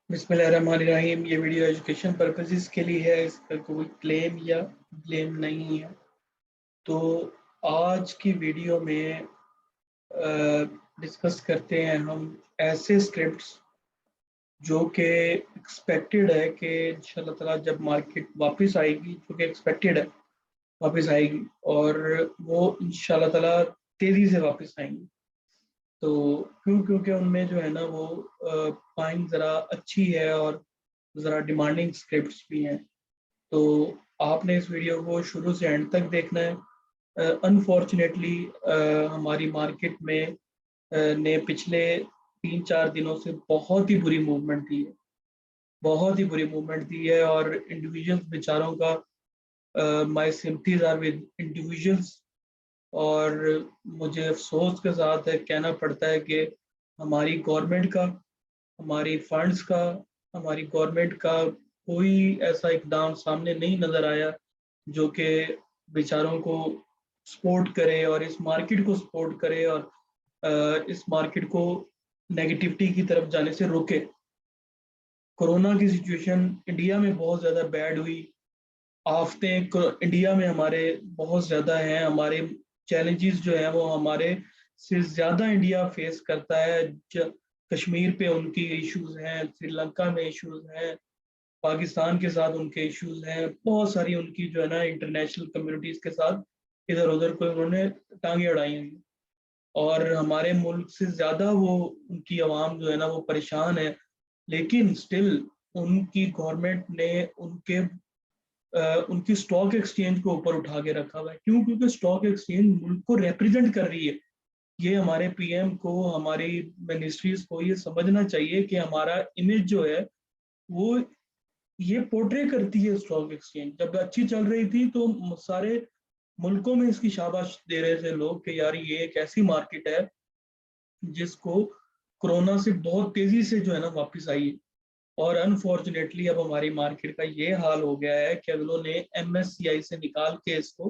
बिस्मिल्लाहिर्रहमानिर्रहीम। ये video education purposes के लिए है, इसका कोई क्लेम या ब्लेम नहीं है। तो आज की वीडियो में डिस्कस करते हैं हम ऐसे स्क्रिप्ट्स जो कि एक्सपेक्टेड है कि इंशाल्लाह ताला जब मार्केट वापस आएगी, जो कि एक्सपेक्टेड है वापस आएगी और वो इंशाल्लाह ताला तेज़ी से वापस आएंगी। तो क्योंकि उनमें जो है ना वो बाइंग ज़रा अच्छी है और ज़रा डिमांडिंग स्क्रिप्ट्स भी हैं। तो आपने इस वीडियो को शुरू से एंड तक देखना है। अनफॉर्चुनेटली हमारी मार्केट में ने पिछले 3-4 दिनों से बहुत ही बुरी मूवमेंट दी है, बहुत ही बुरी मूवमेंट दी है और इंडिविजुअल्स बेचारों का my sympathies are with individuals. और मुझे अफसोस के साथ है कहना पड़ता है कि हमारी गवर्नमेंट का, हमारी फंड्स का, हमारी गवर्नमेंट का कोई ऐसा इकदाम सामने नहीं नज़र आया जो कि बेचारों को सपोर्ट करे और इस मार्केट को सपोर्ट करे और इस मार्केट को नेगेटिविटी की तरफ जाने से रोके। कोरोना की सिचुएशन इंडिया में बहुत ज़्यादा बैड हुई। आफतें इंडिया में हमारे बहुत ज़्यादा हैं, हमारे चैलेंजेस जो हैं वो हमारे से ज़्यादा इंडिया फेस करता है। कश्मीर पे उनकी इश्यूज हैं, श्रीलंका में इश्यूज हैं, पाकिस्तान के साथ उनके इश्यूज हैं, बहुत सारी उनकी जो है ना इंटरनेशनल कम्युनिटीज़ के साथ इधर उधर को उन्होंने टांगे अड़ाई हुई हैं। और हमारे मुल्क से ज़्यादा वो उनकी आवाम जो है ना वो परेशान है, लेकिन स्टिल उनकी गवर्नमेंट ने उनकी स्टॉक एक्सचेंज को ऊपर उठा के रखा हुआ है। क्यों? क्योंकि स्टॉक एक्सचेंज मुल्क को रिप्रेजेंट कर रही है। ये हमारे पीएम को, हमारी मिनिस्ट्रीज को ये समझना चाहिए कि हमारा इमेज जो है वो ये पोर्ट्रे करती है। स्टॉक एक्सचेंज जब अच्छी चल रही थी तो सारे मुल्कों में इसकी शाबाश दे रहे थे लोग कि यार ये एक ऐसी मार्केट है जिसको कोरोना से बहुत तेजी से जो है ना वापस आई है। और अनफॉर्चुनेटली अब हमारी मार्केट का ये हाल हो गया है कि अगलों ने एमएससीआई से निकाल के इसको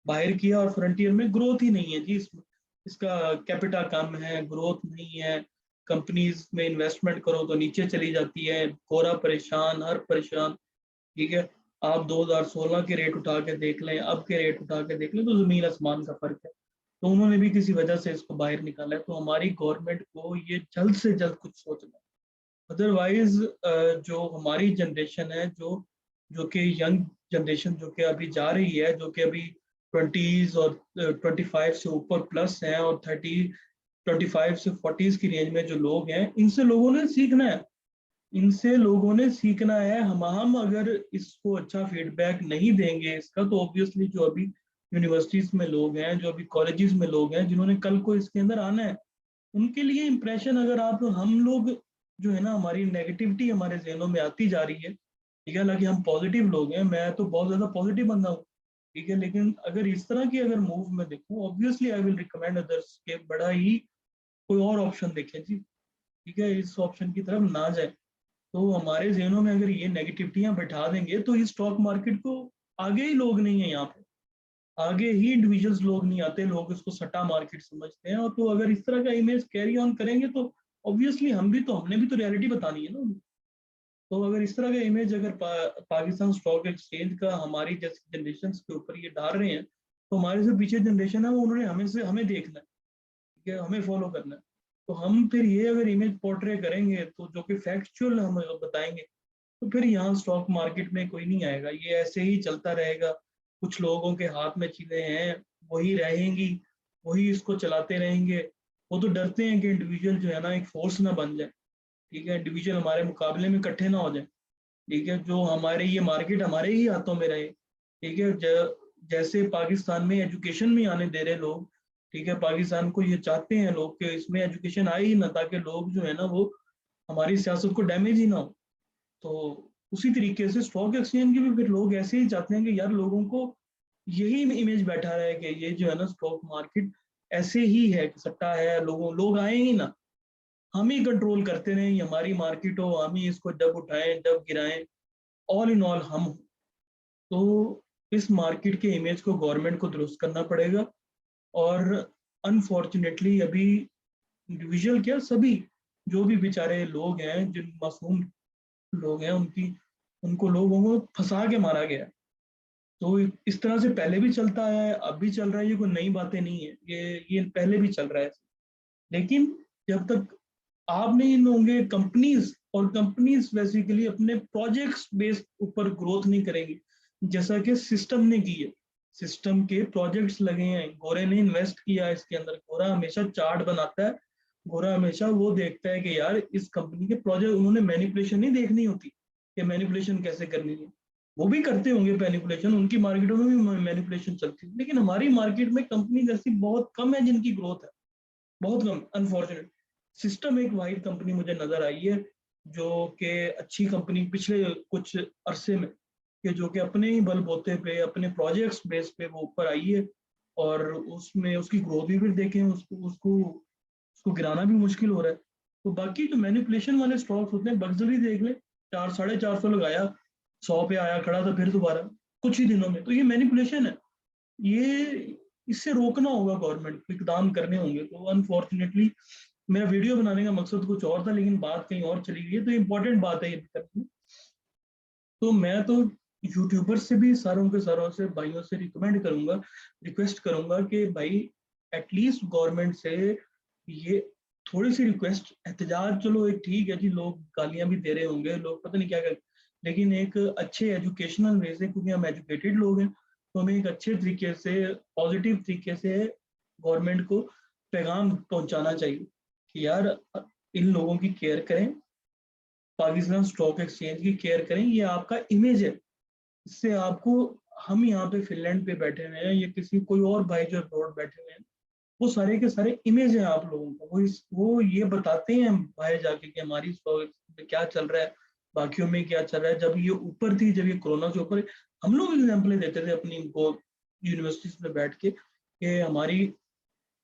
बाहर किया और फ्रंटियर में ग्रोथ ही नहीं है जी। इसमें इसका कैपिटा कम है, ग्रोथ नहीं है। कंपनीज में इन्वेस्टमेंट करो तो नीचे चली जाती है, कोरा परेशान, हर परेशान। ठीक है, आप 2016 के रेट उठा के देख लें, अब के रेट उठा के देख लें तो जमीन आसमान का फर्क है। तो उन्होंने भी किसी वजह से इसको बाहर निकाला है। तो हमारी गवर्नमेंट को ये जल्द से जल्द कुछ सोचना है। अदरवाइज जो हमारी जनरेशन है, जो कि यंग जनरेशन जो कि अभी जा रही है, जो कि अभी 20s और 25 से ऊपर प्लस हैं और 25 से 40s की रेंज में जो लोग हैं, इनसे लोगों ने सीखना है। इनसे लोगों ने सीखना है। हम अगर इसको अच्छा फीडबैक नहीं देंगे इसका, तो ऑब्वियसली जो अभी यूनिवर्सिटीज में लोग हैं, जो अभी कॉलेजेस में लोग हैं, जिन्होंने कल को इसके अंदर आना है, उनके लिए इम्प्रेशन अगर आप हम लोग जो है ना, हमारी नेगेटिविटी हमारे जहनों में आती जा रही है। ठीक है, हालांकि हम पॉजिटिव लोग हैं, मैं तो बहुत ज्यादा पॉजिटिव बंदा हूँ। ठीक है, लेकिन अगर इस तरह की अगर मूव में देखूं, obviously I will recommend others के बड़ा ही कोई और ऑप्शन देखें जी। ठीक है, इस ऑप्शन की तरफ ना जाए। तो हमारे जहनों में अगर ये नेगेटिविटियां बैठा देंगे तो इस स्टॉक मार्केट को आगे ही लोग नहीं है यहाँ पे, आगे ही इंडिविजुअल्स लोग नहीं आते, लोग इसको सट्टा मार्केट समझते हैं। और तो अगर इस तरह का इमेज कैरी ऑन करेंगे तो ऑब्वियसली हमने भी तो रियलिटी बतानी है ना उन्हें। तो अगर इस तरह का इमेज अगर पाकिस्तान स्टॉक एक्सचेंज का हमारी जैसी जनरेशन के ऊपर ये डाल रहे हैं, तो हमारे से पीछे जनरेशन है वो, उन्होंने हमें देखना है। ठीक है, हमें फॉलो करना है। तो हम फिर ये अगर इमेज पोर्ट्रे करेंगे तो जो कि फैक्चुअल हम बताएंगे, तो फिर यहाँ स्टॉक मार्केट में कोई नहीं आएगा। ये ऐसे ही चलता रहेगा। कुछ लोगों के हाथ में चीजें हैं, वही रहेंगी, वही इसको चलाते रहेंगे। वो तो डरते हैं कि इंडिविजुअल जो है ना एक फोर्स ना बन जाए। ठीक है, इंडिविजुअल हमारे मुकाबले में इकट्ठे ना हो जाए। ठीक है, जो हमारे ये मार्केट हमारे ही हाथों में रहे। ठीक है, जैसे पाकिस्तान में एजुकेशन में आने दे रहे लोग। ठीक है, पाकिस्तान को ये चाहते हैं लोग कि इसमें एजुकेशन आए ही ना, ताकि लोग जो है ना वो हमारी सियासत को डैमेज ही ना हो। तो उसी तरीके से स्टॉक एक्सचेंज के भी फिर लोग ऐसे ही चाहते हैं कि यार लोगों को यही इमेज बैठा रहे कि ये जो है ना स्टॉक मार्केट ऐसे ही है कि सट्टा है, लोग आए ही ना, हम ही कंट्रोल करते रहे, ये हमारी मार्केट हो, हम ही इसको जब उठाएं जब गिराएं, ऑल इन ऑल हम हो। तो इस मार्केट के इमेज को गवर्नमेंट को दुरुस्त करना पड़ेगा। और अनफॉर्चुनेटली अभी इंडिविजुअल क्या, सभी जो भी बेचारे लोग हैं, जिन मासूम लोग हैं उनको लोगों को फंसा के मारा गया। तो इस तरह से पहले भी चलता आया है, अब भी चल रहा है, ये कोई नई बातें नहीं है, ये पहले भी चल रहा है। लेकिन जब तक आप नहीं लोगे कंपनीज, और कंपनीज बेसिकली अपने प्रोजेक्ट्स बेस्ड ऊपर ग्रोथ नहीं करेंगी, जैसा कि सिस्टम ने की है। सिस्टम के प्रोजेक्ट्स लगे हैं, गोरे ने इन्वेस्ट किया है इसके अंदर। गोरा हमेशा चार्ट बनाता है, गोरा हमेशा वो देखता है कि यार इस कंपनी के प्रोजेक्ट, उन्होंने मैनिपुलेशन नहीं देखनी होती कि मैनिपुलेशन कैसे करनी है। वो भी करते होंगे मैनिपुलेशन, उनकी मार्केटों में भी मैनिपुलेशन चलती है, लेकिन हमारी मार्केट में कंपनी ऐसी बहुत कम है जिनकी ग्रोथ है, बहुत कम, अनफॉर्चुनेट। सिस्टम एक वाहिद कंपनी मुझे नजर आई है जो कि अच्छी कंपनी पिछले कुछ अरसे में, कि जो कि अपने ही बलबूते पे, अपने प्रोजेक्ट्स बेस पे वो ऊपर आई है, और उसमें उसकी ग्रोथ भी फिर देखें, उसको उसको उसको गिराना भी मुश्किल हो रहा है। तो बाकी जो मैनिपुलेशन वाले स्टॉक्स होते हैं, बक्सली देख ले, 400-450 लगाया, 100 पे आया खड़ा था, फिर दोबारा कुछ ही दिनों में, तो ये मैनिपुलेशन है। ये इससे रोकना होगा, गवर्नमेंट को इकदाम करने होंगे। तो अनफॉर्चुनेटली मेरा वीडियो बनाने का मकसद कुछ और था, लेकिन बात कहीं और चली गई है, तो इम्पोर्टेंट बात है ये करनी। तो मैं तो यूट्यूबर से भी सारों के सारों से भाइयों से रिकमेंड करूंगा, रिक्वेस्ट करूंगा कि भाई एटलीस्ट गवर्नमेंट से ये थोड़ी सी रिक्वेस्ट, एहतजाज चलो एक ठीक है जी, लोग गालियां भी दे रहे होंगे, लोग पता नहीं क्या कर, लेकिन एक अच्छे एजुकेशनल वे से, क्योंकि हम एजुकेटेड लोग हैं, तो हमें एक अच्छे तरीके से, पॉजिटिव तरीके से गवर्नमेंट को पैगाम पहुंचाना चाहिए कि यार इन लोगों की केयर करें, पाकिस्तान स्टॉक एक्सचेंज की केयर करें, ये आपका इमेज है। इससे आपको, हम यहाँ पे फिनलैंड पे बैठे हुए हैं, या किसी कोई और भाई जो अब्रॉड बैठे हुए हैं, वो सारे के सारे इमेज है आप लोगों को, वो ये बताते हैं बाहर जाके कि हमारी स्टॉक में क्या चल रहा है, बाकियों में क्या चल रहा है। जब ये ऊपर थी, जब ये कोरोना से ऊपर, हम लोग एग्जाम्पल देते थे अपनी यूनिवर्सिटीज में बैठ के कि हमारी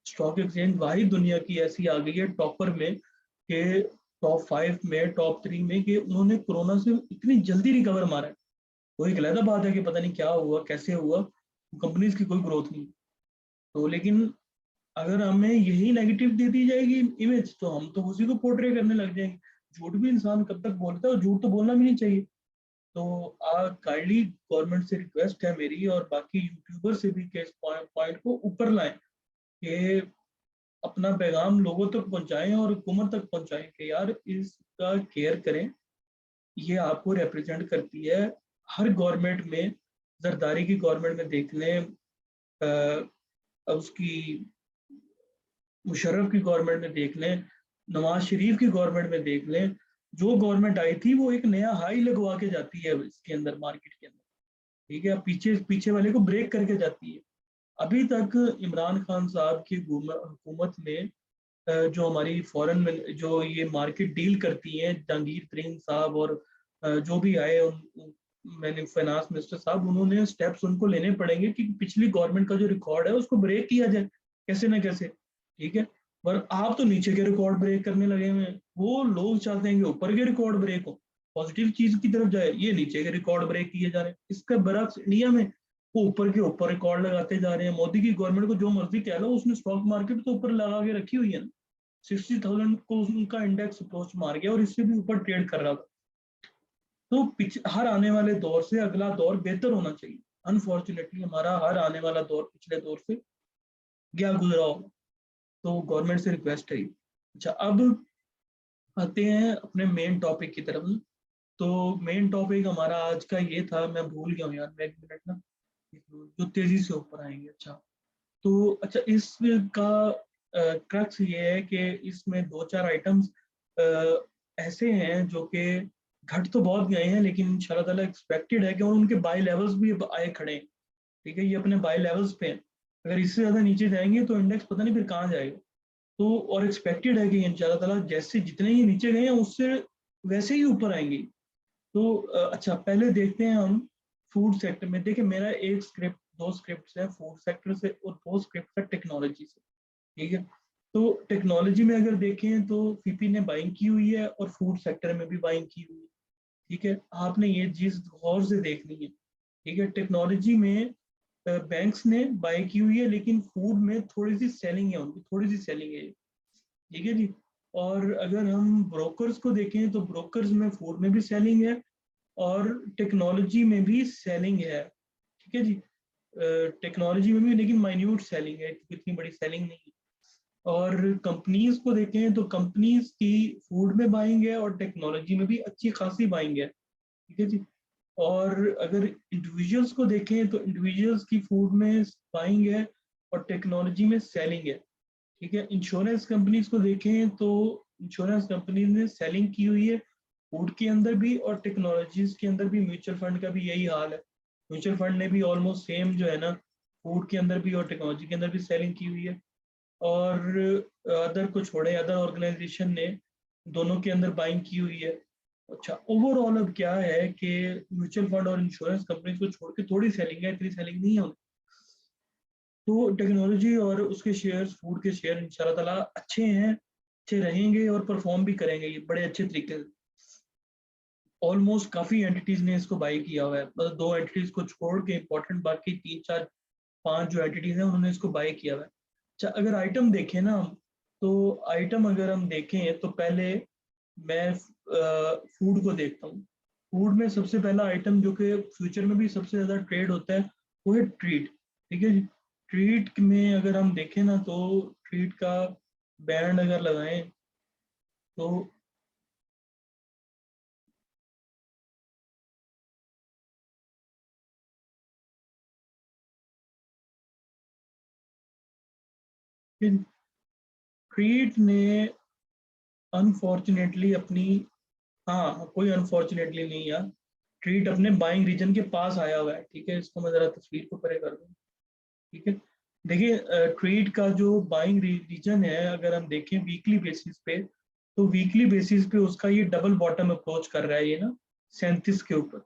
स्टॉक एक्सचेंज वाहिद दुनिया की ऐसी आ गई है टॉपर में, कि टॉप 5 में, टॉप 3 में, कि उन्होंने कोरोना से इतनी जल्दी रिकवर मारा है। वो एक अलग बात है कि पता नहीं क्या हुआ, कैसे हुआ, कंपनीज की कोई ग्रोथ नहीं। तो लेकिन अगर हमें यही नेगेटिव दे दी जाएगी इमेज, तो हम तो उसी को पोर्ट्रे करने लग जाएंगे। झूठ भी इंसान कब तक बोलता है, और झूठ तो बोलना भी नहीं चाहिए। तो काइंडली गवर्नमेंट से रिक्वेस्ट है मेरी, और बाकी यूट्यूबर से भी, कि इस पॉइंट को ऊपर लाएं, कि अपना पैगाम लोगों तक पहुंचाएं और हुकूमत तक पहुंचाएं कि यार इसका केयर करें, ये आपको रिप्रेजेंट करती है। हर गवर्नमेंट में, जरदारी की गवर्नमेंट में देख लें, उसकी मुशर्रफ की गवर्नमेंट में देख लें, नवाज शरीफ की गवर्नमेंट में देख लें, जो गवर्नमेंट आई थी वो एक नया हाई लगवा के जाती है इसके अंदर, मार्केट के अंदर, ठीक है, पीछे पीछे वाले को ब्रेक करके जाती है। अभी तक इमरान खान साहब की हुकूमत में जो हमारी फॉरेन में जो ये मार्केट डील करती हैं, जहांगीर तरीन साहब और जो भी आए, मैंने फाइनेंस मिनिस्टर साहब, उन्होंने स्टेप्स उनको लेने पड़ेंगे कि पिछली गवर्नमेंट का जो रिकॉर्ड है उसको ब्रेक किया जाए कैसे ना कैसे, ठीक है। पर आप तो नीचे के रिकॉर्ड ब्रेक करने लगे हुए हैं, वो लोग चाहते हैं कि ऊपर के रिकॉर्ड ब्रेक हो, पॉजिटिव चीज की तरफ जाए, ये नीचे के रिकॉर्ड ब्रेक किए जा रहे हैं। इसका बरक्स इंडिया में वो ऊपर के ऊपर रिकॉर्ड लगाते जा रहे हैं। मोदी की गवर्नमेंट को जो मर्जी कह लो, उसने स्टॉक मार्केट तो ऊपर लगा के रखी हुई है ना, 60,000 को उनका इंडेक्स अप्रोच मार गया, और इससे भी ऊपर ट्रेड कर रहा था। तो हर आने वाले दौर से अगला दौर बेहतर होना चाहिए। अनफॉर्चुनेटली हमारा हर आने वाला दौर पिछले दौर से क्या गुजरा होगा। तो गवर्नमेंट से रिक्वेस्ट है। अच्छा, अब आते हैं अपने मेन टॉपिक की तरफ। तो मेन टॉपिक हमारा आज का ये था, मैं भूल गया हूँ यार, मैं एक मिनट ना, जो तेजी से ऊपर आएंगे। अच्छा, तो अच्छा इसका क्रक्स ये है कि इसमें 2-4 आइटम्स ऐसे हैं जो कि घट तो बहुत गए हैं, लेकिन इंशाल्लाह ताला एक्सपेक्टेड है कि उनके बाय लेवल्स भी अब आए खड़े हैं, ठीक है, ये अपने बाय लेवल्स पे हैं। अगर इससे ज़्यादा नीचे जाएंगे तो इंडेक्स पता नहीं फिर कहाँ जाएगा। तो और एक्सपेक्टेड है कि इंशाल्लाह ताला जैसे जितने ही नीचे गए हैं उससे वैसे ही ऊपर आएंगे। तो अच्छा, पहले देखते हैं हम फूड सेक्टर में। देखिए मेरा एक स्क्रिप्ट, 2 स्क्रिप्ट है फूड सेक्टर से, और 2 स्क्रिप्ट है टेक्नोलॉजी से, ठीक है। तो टेक्नोलॉजी में अगर देखें तो फीपी ने बाइंग की हुई है, और फूड सेक्टर में भी बाइंग की हुई है, ठीक है। आपने ये चीज गौर से देखनी है, ठीक है। टेक्नोलॉजी में बैंक्स ने बाय की हुई है, लेकिन फूड में थोड़ी सी सेलिंग है, उनकी थोड़ी सी सेलिंग है, ठीक है जी। और अगर हम ब्रोकर्स को देखें तो ब्रोकर्स में फूड में भी सेलिंग है और टेक्नोलॉजी में भी सेलिंग है, ठीक है जी। टेक्नोलॉजी में भी लेकिन माइन्यूट सेलिंग है, इतनी बड़ी सेलिंग नहीं है। और कंपनीज को देखें तो कंपनीज की फूड में बाइंग है और टेक्नोलॉजी में भी अच्छी खासी बाइंग है, ठीक है जी। और अगर इंडिविजुअल्स को देखें तो इंडिविजुअल्स की फूड में बाइंग है और टेक्नोलॉजी में सेलिंग है, ठीक है। इंश्योरेंस कंपनीज को देखें तो इंश्योरेंस कंपनीज ने सेलिंग की हुई है फूड के अंदर भी और टेक्नोलॉजीज के अंदर भी। म्यूचुअल फंड का भी यही हाल है, म्यूचुअल फंड ने भी ऑलमोस्ट सेम जो है ना फूड के अंदर भी और टेक्नोलॉजी के अंदर भी सेलिंग की हुई है। और अदर को छोड़े अदर ऑर्गेनाइजेशन ने दोनों के अंदर बाइंग की हुई है। अच्छा, ओवरऑल अब क्या है कि म्यूचुअल फंड और इंश्योरेंस कंपनीज को छोड़ के थोड़ी सेलिंग है, इतनी सेलिंग नहीं है। तो टेक्नोलॉजी और उसके शेयर्स, फूड के शेयर इंशाल्लाह ताला अच्छे हैं, अच्छे रहेंगे और परफॉर्म भी करेंगे ये बड़े अच्छे तरीके से। ऑलमोस्ट काफी एंटिटीज ने इसको बाई किया हुआ है, मतलब 2 एंटिटीज को छोड़ के इंपॉर्टेंट बाकी 3 4 5 जो एंटिटीज हैं उन्होंने इसको बाई किया हुआ है। अच्छा, अगर आइटम देखें ना हम, तो आइटम अगर हम देखें तो पहले मैं फूड को देखता हूँ। फूड में सबसे पहला आइटम जो कि फ्यूचर में भी सबसे ज्यादा ट्रेड होता है वो है ट्रीट, ठीक है जी। ट्रीट में अगर हम देखें ना तो ट्रीट का बैंड अगर लगाएं तो ट्रीट ने अनफॉर्चुनेटली अपनी, हाँ कोई अनफॉर्चुनेटली नहीं यार, ट्रीट अपने बाइंग रीजन के पास आया हुआ है, ठीक है। इसको मैं जरा तस्वीर को परे कर दूं, ठीक है। देखिए ट्रेड का जो बाइंग रीजन है अगर हम देखें वीकली बेसिस पे, तो वीकली बेसिस पे उसका ये डबल बॉटम अप्रोच कर रहा है ये ना 37 के ऊपर।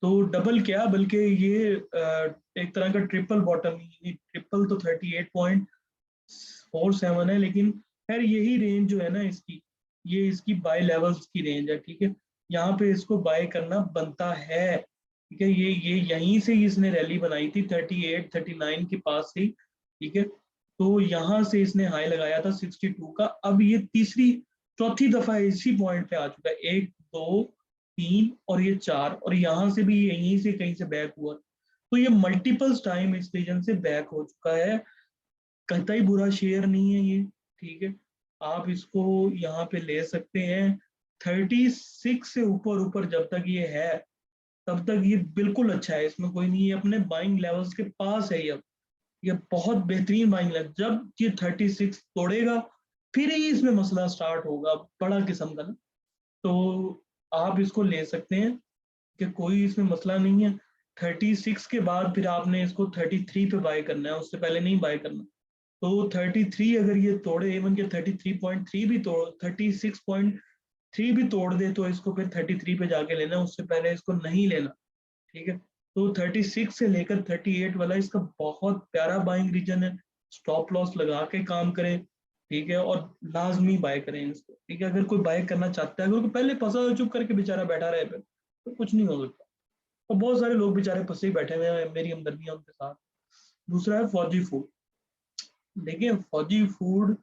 तो डबल क्या बल्कि ये एक तरह का ट्रिपल बॉटम, ये ट्रिपल तो 38.47 है, लेकिन खैर यही रेंज जो है ना इसकी, ये इसकी बाय लेवल्स की रेंज है, ठीक है। यहाँ पे इसको बाय करना बनता है, ठीक है। ये यहीं से ही इसने रैली बनाई थी 38 39 के पास से, ठीक है। तो यहाँ से इसने हाई लगाया था 62 का, अब ये तीसरी चौथी दफा इसी पॉइंट पे आ चुका है, 1 2 3 और ये 4, और यहाँ से भी यहीं से कहीं से बैक हुआ। तो ये मल्टीपल्स टाइम इस रीजन से बैक हो चुका है, कतई बुरा शेयर नहीं है ये, ठीक है। आप इसको यहाँ पे ले सकते हैं 36 से ऊपर ऊपर जब तक ये है तब तक ये बिल्कुल अच्छा है, इसमें कोई नहीं, ये अपने बाइंग लेवल्स के पास है। ये बहुत बेहतरीन बाइंग लेवल, जब ये 36 तोड़ेगा फिर ही इसमें मसला स्टार्ट होगा बड़ा किस्म का ना। तो आप इसको ले सकते हैं कि कोई इसमें मसला नहीं है। 36 के बाद फिर आपने इसको 33 पे बाय करना है, उससे पहले नहीं बाय करना। तो 33 अगर ये तोड़े, इवन के 33.3 भी तोड़, 36.3 भी तोड़ दे तो इसको फिर 33 पे जाके लेना, उससे पहले इसको नहीं लेना, ठीक है। तो 36 से लेकर 38 वाला इसका बहुत प्यारा बाइंग रीजन है, स्टॉप लॉस लगा के काम करें, ठीक है। और लाजमी बाय करें इसको, ठीक है। अगर कोई बाय करना चाहता है, अगर कोई पहले फंसा चुप करके बेचारा बैठा रहे फिर तो कुछ नहीं हो सकता। और बहुत सारे लोग बेचारे फंसे ही बैठे हुए हैं, मेरी हमदर्दी है उनके साथ। दूसरा है फौजी फूड। देखिए फौजी फूड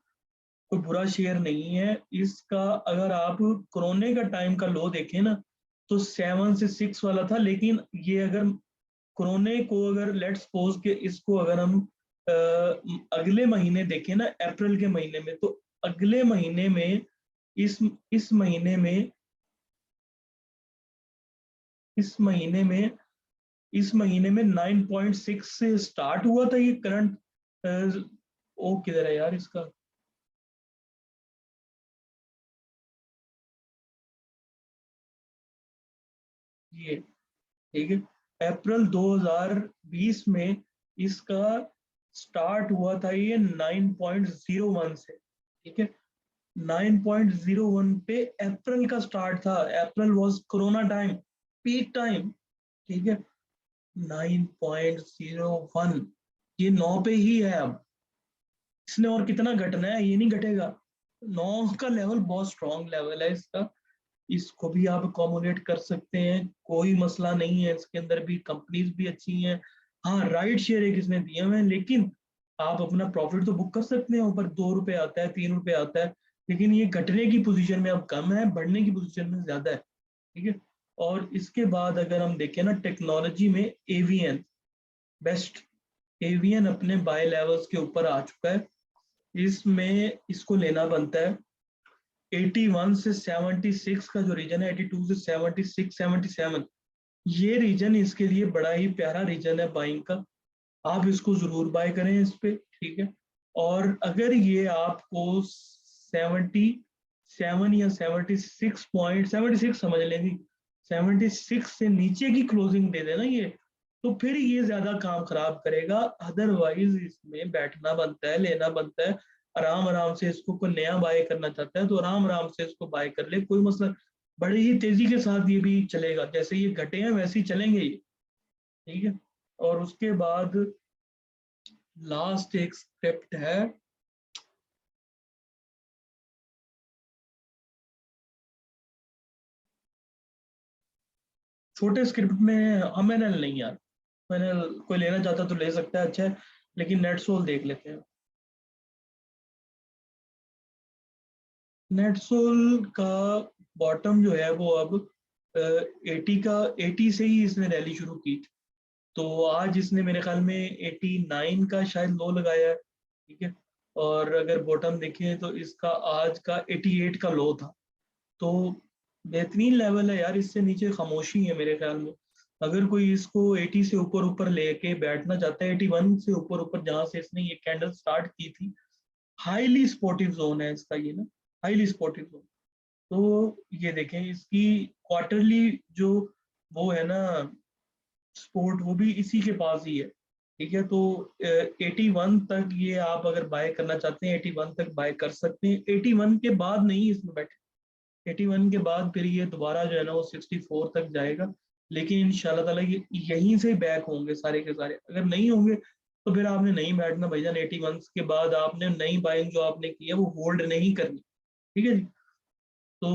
कोई बुरा शेयर नहीं है इसका। अगर आप कोरोना का टाइम का लो देखें ना तो 7 से 6 वाला था, लेकिन ये अगर कोरोना को अगर लेट्स सपोज के इसको अगर हम अगले महीने देखें ना, अप्रैल के महीने में, तो अगले महीने में इस इस महीने में इस महीने में इस महीने में 9.6 से स्टार्ट हुआ था ये करंट। ओ किधर है यार इसका, ये ठीक है। अप्रैल 2020 में इसका स्टार्ट हुआ था ये 9.01 से, ठीक है। 9.01 पे अप्रैल का स्टार्ट था, April was corona time, peak time, ठीक है। 9.01, ये 9 पे ही है अब, इसने और कितना घटना है, ये नहीं घटेगा। 9 का लेवल बहुत स्ट्रॉन्ग लेवल है इसका, इसको भी आप अकोमोडेट कर सकते हैं, कोई मसला नहीं है। इसके अंदर भी कंपनीज भी अच्छी हैं, हाँ राइट शेयर एक इसने दिए हुए हैं, लेकिन आप अपना प्रॉफिट तो बुक कर सकते हैं, ऊपर 2 रुपए आता है 3 रुपए आता है, लेकिन ये घटने की पोजीशन में अब कम है, बढ़ने की पोजीशन में ज्यादा है। ठीक है। और इसके बाद अगर हम देखें ना टेक्नोलॉजी में, एवीएन बेस्ट, एवीएन अपने बाय लेवल्स के ऊपर आ चुका है। इसमें इसको लेना बनता है। 81 से 76 का जो रीजन है, 82 से 76 77, ये रीजन इसके लिए बड़ा ही प्यारा रीजन है बाइंग का। आप इसको जरूर बाय करें इस पे। ठीक है। और अगर ये आपको 77 या 76 समझ लेंगे, 76 से नीचे की क्लोजिंग दे देना ये, तो फिर ये ज्यादा काम खराब करेगा। अदरवाइज इसमें बैठना बनता है, लेना बनता है आराम आराम से। इसको कोई नया बाय करना चाहता है तो आराम आराम से इसको बाय कर ले, कोई मसला। बड़ी ही तेजी के साथ ये भी चलेगा, जैसे ये घटे हैं वैसे ही चलेंगे ये। ठीक है। और उसके बाद लास्ट एक स्क्रिप्ट है, छोटे स्क्रिप्ट में हमएनएल नहीं यार, मैंने कोई लेना चाहता तो ले सकता है, अच्छा है, लेकिन नेटसोल देख लेते हैं। नेटसोल का बॉटम जो है वो अब 80 का, 80 से ही इसने रैली शुरू की। तो आज इसने मेरे ख्याल में 89 का शायद लो लगाया है। ठीक है। और अगर बॉटम देखें तो इसका आज का 88 का लो था। तो बेहतरीन लेवल है यार, इससे नीचे खामोशी है मेरे ख्याल में। अगर कोई इसको 80 से ऊपर ऊपर लेके बैठना चाहता है, 81 से ऊपर ऊपर जहां से इसने ये कैंडल स्टार्ट की थी, हाईली सपोर्टिव जोन है इसका ये ना, हाईली सपोर्टिव जोन। तो ये देखें इसकी क्वार्टरली जो वो है ना सपोर्ट, वो भी इसी के पास ही है। ठीक है। तो 81 तक ये आप अगर बाय करना चाहते हैं, 81 तक बाय कर सकते हैं। 81 के बाद नहीं इसमें बैठे, 81 के बाद फिर ये दोबारा जो है ना वो 64 तक जाएगा। लेकिन इंशाल्लाह ताला ये यहीं से बैक होंगे सारे के सारे। अगर नहीं होंगे तो फिर आपने नहीं बैठना भाईजान। 81 के बाद आपने नई बाइंग जो आपने की है वो होल्ड नहीं करनी। ठीक है जी। तो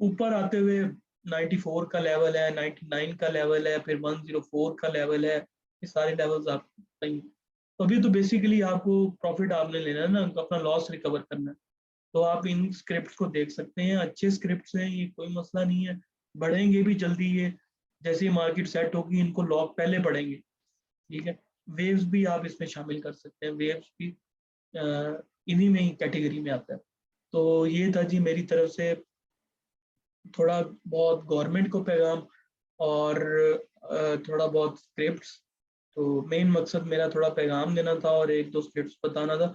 ऊपर आते हुए 94 का लेवल है, 99 का लेवल है, फिर 104 का लेवल है, ये सारे लेवल्स आप सही। तो अभी तो बेसिकली आपको प्रॉफिट आपने लेना है ना, अपना लॉस रिकवर करना है। तो आप इन स्क्रिप्ट्स को देख सकते हैं, अच्छे स्क्रिप्ट्स हैं ये, कोई मसला नहीं है। बढ़ेंगे भी जल्दी ये, जैसे ही मार्केट सेट होगी इनको लॉक पहले बढ़ेंगे। ठीक है। वेव्स भी आप इसमें शामिल कर सकते हैं, वेव्स भी इन्हीं में ही कैटेगरी में आता है। तो ये था जी मेरी तरफ से थोड़ा बहुत गवर्नमेंट को पैगाम, और थोड़ा बहुत स्क्रिप्ट्स। तो मेन मकसद मेरा थोड़ा पैगाम देना था और एक दो स्क्रिप्ट्स बताना था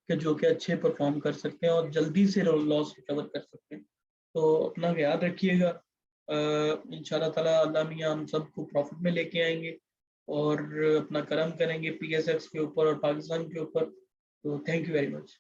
कि जो कि अच्छे परफॉर्म कर सकते हैं और जल्दी से लॉस रिकवर कर सकते हैं। तो अपना ख्याल रखिएगा। इंशाल्लाह ताला अल्लाह मियाँ हम सबको प्रॉफिट में लेके आएंगे और अपना करम करेंगे पीएसएक्स के ऊपर और पाकिस्तान के ऊपर। तो थैंक यू वेरी मच।